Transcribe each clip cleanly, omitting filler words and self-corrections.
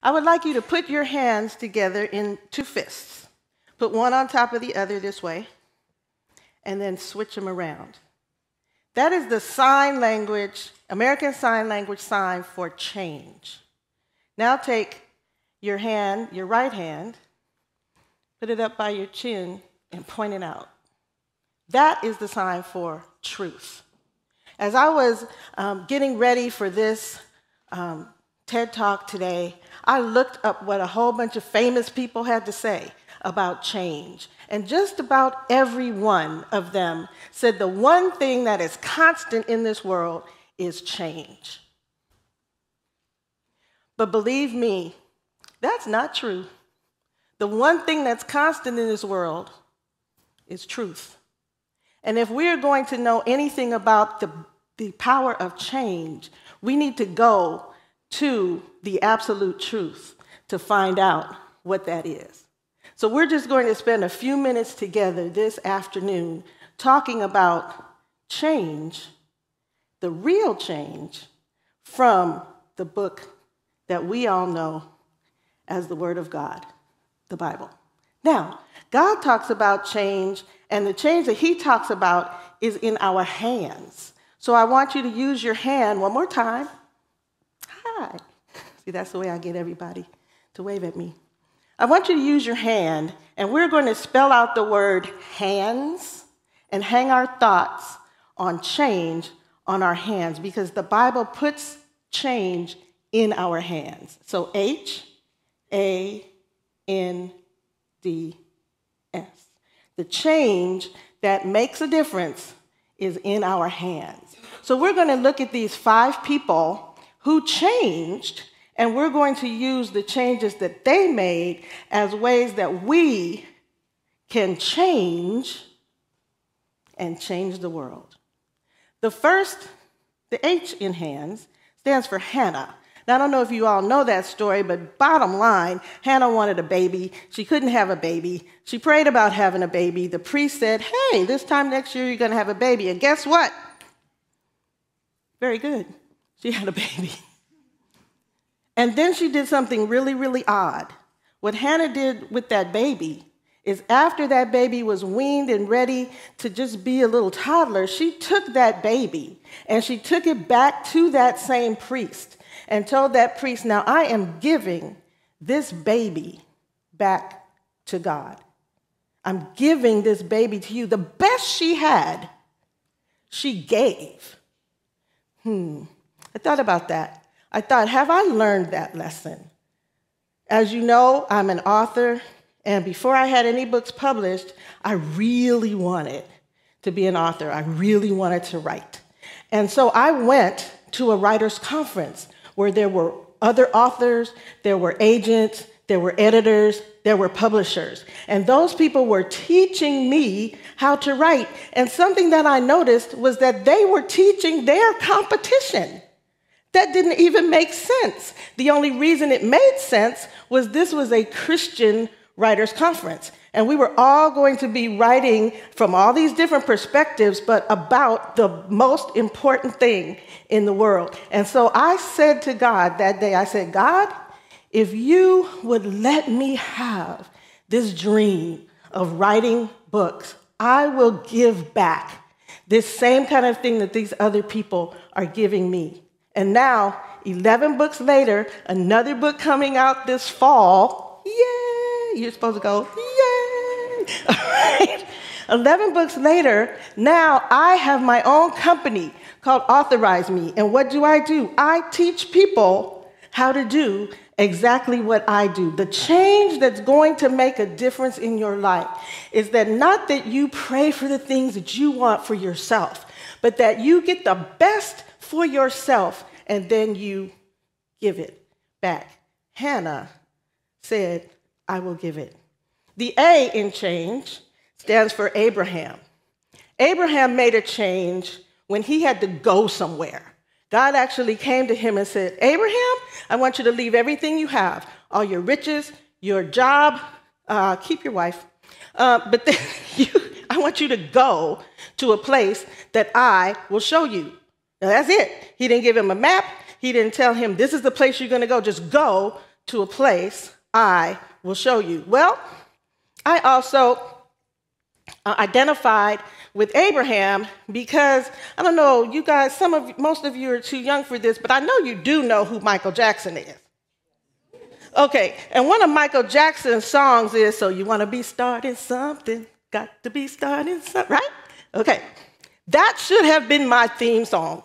I would like you to put your hands together in two fists. Put one on top of the other this way, and then switch them around. That is the sign language, American Sign Language sign for change. Now take your hand, your right hand, put it up by your chin, and point it out. That is the sign for truth. As I was getting ready for this TED Talk today, I looked up what a whole bunch of famous people had to say about change. And just about every one of them said the one thing that is constant in this world is change. But believe me, that's not true. The one thing that's constant in this world is truth. And if we're going to know anything about the power of change, we need to go to the absolute truth to find out what that is. So we're just going to spend a few minutes together this afternoon talking about change, the real change, from the book that we all know as the Word of God, the Bible. Now, God talks about change, and the change that he talks about is in our hands. So I want you to use your hand one more time. Hi. See, that's the way I get everybody to wave at me. I want you to use your hand, and we're going to spell out the word hands and hang our thoughts on change on our hands, because the Bible puts change in our hands. So H-A-N-D-S. The change that makes a difference is in our hands. So we're going to look at these 5 people who changed, and we're going to use the changes that they made as ways that we can change and change the world. The first, the H in hands, stands for Hannah. Now, I don't know if you all know that story, but bottom line, Hannah wanted a baby. She couldn't have a baby. She prayed about having a baby. The priest said, hey, this time next year you're going to have a baby. And guess what? Very good. She had a baby. And then she did something really, really odd. What Hannah did with that baby is after that baby was weaned and ready to just be a little toddler, she took that baby and she took it back to that same priest and told that priest, now I am giving this baby back to God. I'm giving this baby to you. The best she had, she gave. I thought about that. I thought, have I learned that lesson? As you know, I'm an author, and before I had any books published, I really wanted to be an author. I really wanted to write. And so I went to a writer's conference where there were other authors, there were agents, there were editors, there were publishers. And those people were teaching me how to write. And something that I noticed was that they were teaching their competition. That didn't even make sense. The only reason it made sense was this was a Christian writers' conference. And we were all going to be writing from all these different perspectives, but about the most important thing in the world. And so I said to God that day, I said, God, if you would let me have this dream of writing books, I will give back this same kind of thing that these other people are giving me. And now, 11 books later, another book coming out this fall. Yay! You're supposed to go, yay! All right. 11 books later, now I have my own company called AuthorizeMe. And what do? I teach people how to do exactly what I do. The change that's going to make a difference in your life is that not that you pray for the things that you want for yourself, but that you get the best for yourself, and then you give it back. Hannah said, I will give it. The A in change stands for Abraham. Abraham made a change when he had to go somewhere. God actually came to him and said, Abraham, I want you to leave everything you have, all your riches, your job, keep your wife, but then I want you to go to a place that I will show you. Now, that's it. He didn't give him a map. He didn't tell him, this is the place you're going to go. Just go to a place, I will show you. Well, I also identified with Abraham because, I don't know, you guys, most of you are too young for this, but I know you do know who Michael Jackson is. Okay, and one of Michael Jackson's songs is, so you want to be starting something, got to be starting something, right? Okay, that should have been my theme song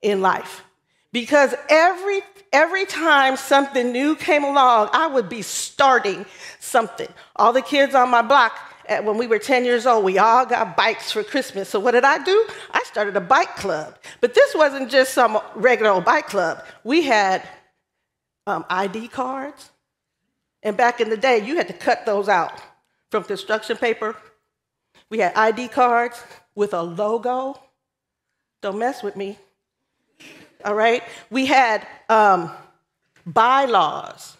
in life, because every time something new came along, I would be starting something. All the kids on my block, when we were 10 years old, we all got bikes for Christmas. So what did I do? I started a bike club. But this wasn't just some regular old bike club. We had ID cards. And back in the day, you had to cut those out from construction paper. We had ID cards with a logo. Don't mess with me. All right? We had bylaws.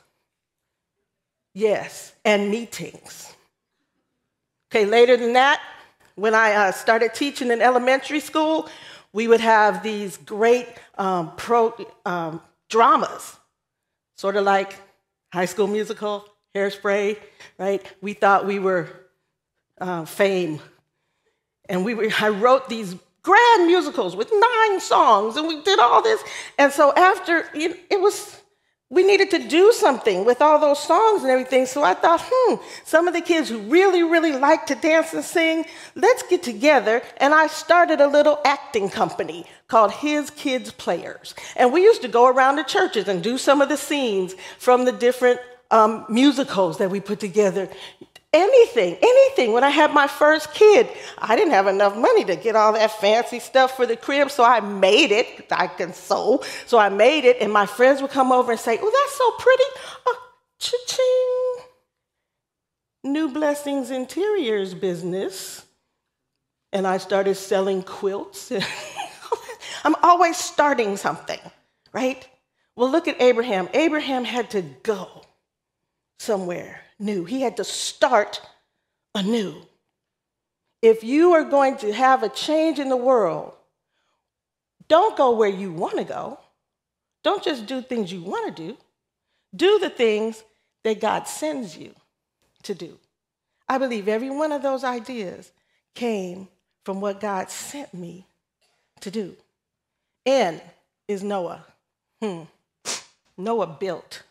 Yes, and meetings. Okay, later than that, when I started teaching in elementary school, we would have these great dramas, sort of like High School Musical, Hairspray, right? We thought we were Fame. And I wrote these grand musicals with 9 songs, and we did all this. And so after, we needed to do something with all those songs and everything. So I thought, some of the kids who really, really like to dance and sing, let's get together. And I started a little acting company called His Kids Players. And we used to go around the churches and do some of the scenes from the different musicals that we put together. Anything. When I had my first kid, I didn't have enough money to get all that fancy stuff for the crib, so I made it. I can sew, so I made it, and my friends would come over and say, "Oh, that's so pretty." Cha-ching. New Blessings Interiors business. And I started selling quilts. I'm always starting something, right? Well, look at Abraham. Abraham had to go somewhere new. He had to start anew. If you are going to have a change in the world, don't go where you want to go. Don't just do things you want to do. Do the things that God sends you to do. I believe every one of those ideas came from what God sent me to do. N is Noah. Noah built.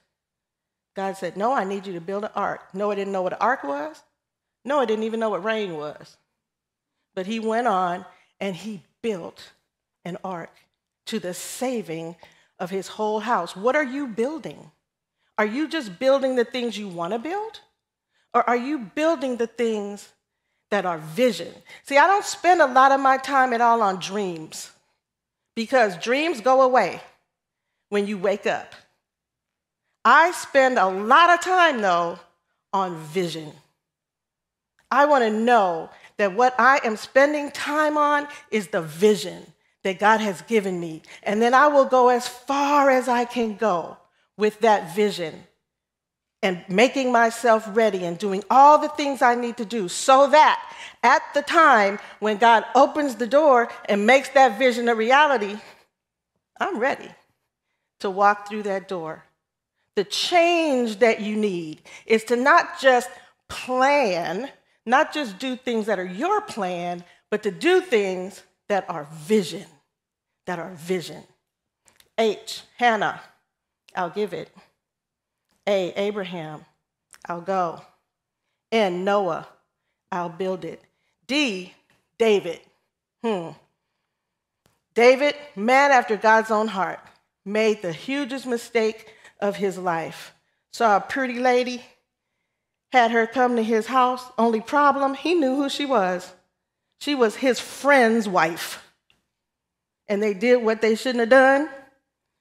God said, "No, I need you to build an ark." Noah didn't know what an ark was. Noah didn't even know what rain was. But he went on and he built an ark to the saving of his whole house. What are you building? Are you just building the things you want to build? Or are you building the things that are vision? See, I don't spend a lot of my time at all on dreams, because dreams go away when you wake up. I spend a lot of time, though, on vision. I want to know that what I am spending time on is the vision that God has given me. And then I will go as far as I can go with that vision and making myself ready and doing all the things I need to do so that at the time when God opens the door and makes that vision a reality, I'm ready to walk through that door. The change that you need is to not just plan, not just do things that are your plan, but to do things that are vision, H, Hannah, I'll give it. A, Abraham, I'll go. N, Noah, I'll build it. D, David. David, man after God's own heart, made the hugest mistake of his life. Saw a pretty lady, had her come to his house. Only problem, he knew who she was. She was his friend's wife. And they did what they shouldn't have done.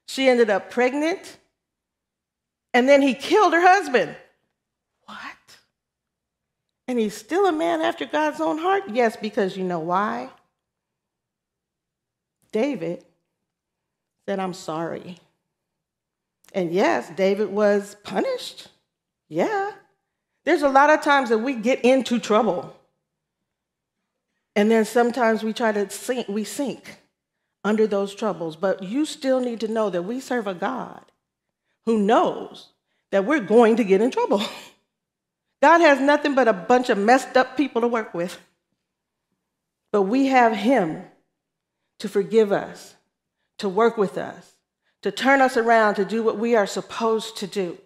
She ended up pregnant. And then he killed her husband. What? And he's still a man after God's own heart? Yes, because you know why? David said, "I'm sorry." And yes, David was punished. Yeah. There's a lot of times that we get into trouble. And then sometimes we sink under those troubles. But you still need to know that we serve a God who knows that we're going to get in trouble. God has nothing but a bunch of messed up people to work with. But we have him to forgive us, to work with us, to turn us around, to do what we are supposed to do.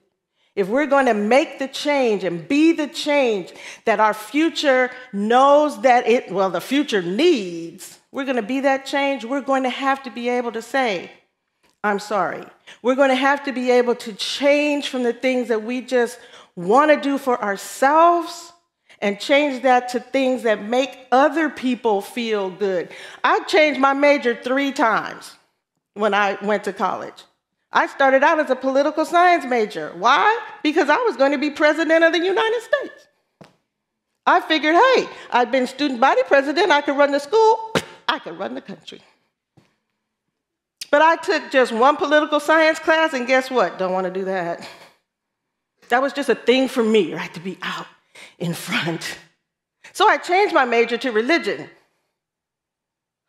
If we're going to make the change and be the change that our future knows that the future needs, we're going to be that change, we're going to have to be able to say, I'm sorry. We're going to have to be able to change from the things that we just want to do for ourselves and change that to things that make other people feel good. I changed my major 3 times when I went to college. I started out as a political science major. Why? Because I was going to be president of the United States. I figured, hey, I've been student body president, I could run the school, I could run the country. But I took just 1 political science class, and guess what? Don't want to do that. That was just a thing for me, right, to be out in front. So I changed my major to religion.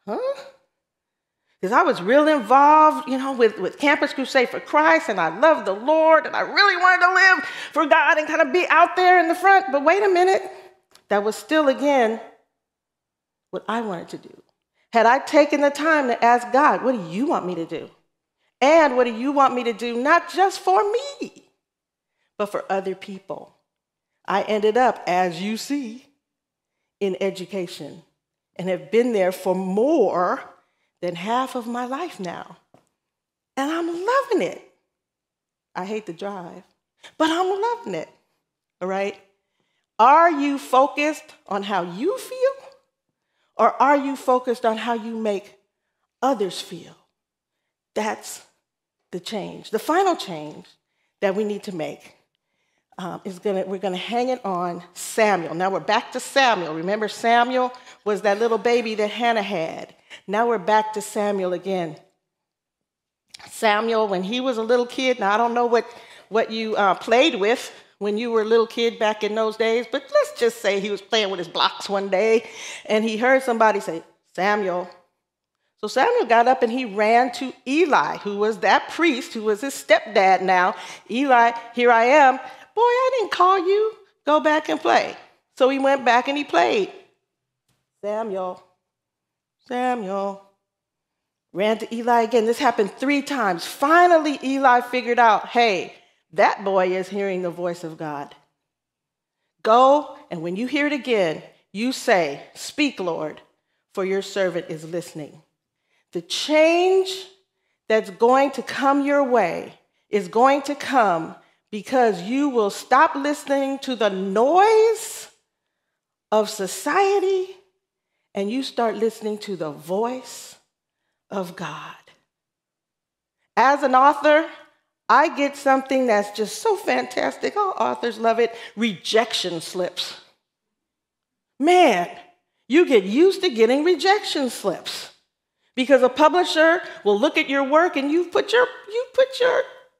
Because I was real involved, with Campus Crusade for Christ, and I loved the Lord, and I really wanted to live for God and kind of be out there in the front. But wait a minute, that was still, again, what I wanted to do. Had I taken the time to ask God, what do you want me to do? And what do you want me to do, not just for me, but for other people? I ended up, as you see, in education and have been there for more than half of my life now. And I'm loving it. I hate the drive, but I'm loving it, all right? Are you focused on how you feel, or are you focused on how you make others feel? That's the change. The final change that we need to make we're going to hang it on Samuel. Now we're back to Samuel. Remember, Samuel was that little baby that Hannah had. Now we're back to Samuel again. Samuel, when he was a little kid, now I don't know what you played with when you were a little kid back in those days, but let's just say he was playing with his blocks one day, and he heard somebody say, Samuel. So Samuel got up and he ran to Eli, who was that priest, who was his stepdad now. Eli, here I am. Boy, I didn't call you. Go back and play. So he went back and he played. Samuel. Ran to Eli again. This happened 3 times. Finally, Eli figured out, hey, that boy is hearing the voice of God. Go, and when you hear it again, you say, speak, Lord, for your servant is listening. The change that's going to come your way is going to come because you will stop listening to the noise of society and you start listening to the voice of God. As an author, I get something that's just so fantastic. All authors love it. Rejection slips. Man, you get used to getting rejection slips because a publisher will look at your work and you put your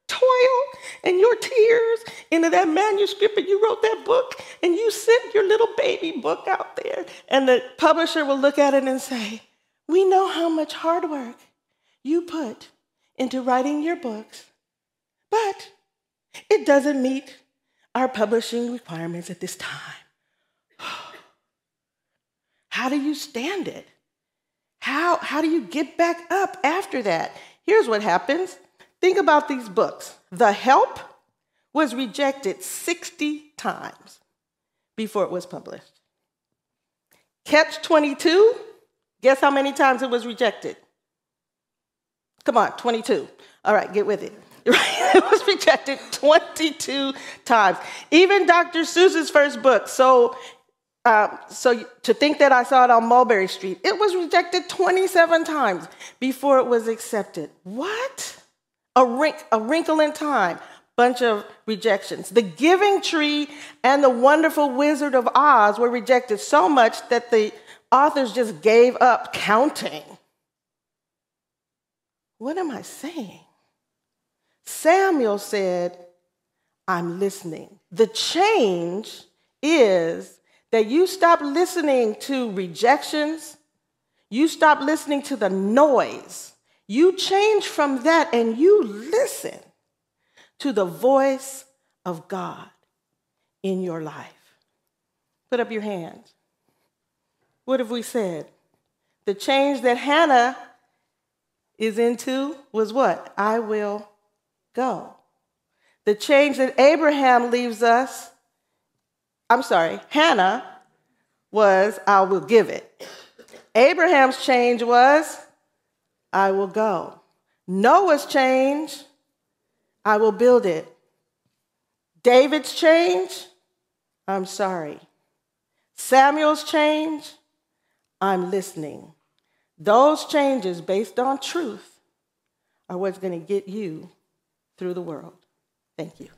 toil and your tears into that manuscript and you wrote that book and you sent your little baby book out there. And the publisher will look at it and say, we know how much hard work you put into writing your books, but it doesn't meet our publishing requirements at this time. How do you stand it? How do you get back up after that? Here's what happens. Think about these books. The Help was rejected 60 times before it was published. Catch-22, guess how many times it was rejected? Come on, 22. All right, get with it. It was rejected 22 times. Even Dr. Seuss's first book, so to think that I saw it on Mulberry Street, it was rejected 27 times before it was accepted. What? A Wrinkle in Time, bunch of rejections. The Giving Tree and The Wonderful Wizard of Oz were rejected so much that the authors just gave up counting. What am I saying? Samuel said, I'm listening. The change is that you stop listening to rejections, you stop listening to the noise. You change from that and you listen to the voice of God in your life? Put up your hands. What have we said? The change that Hannah is into was what? I will go. The change that Hannah was, I will give it. Abraham's change was, I will go. Noah's change, I will build it. David's change, I'm sorry. Samuel's change, I'm listening. Those changes based on truth are what's going to get you through the world. Thank you.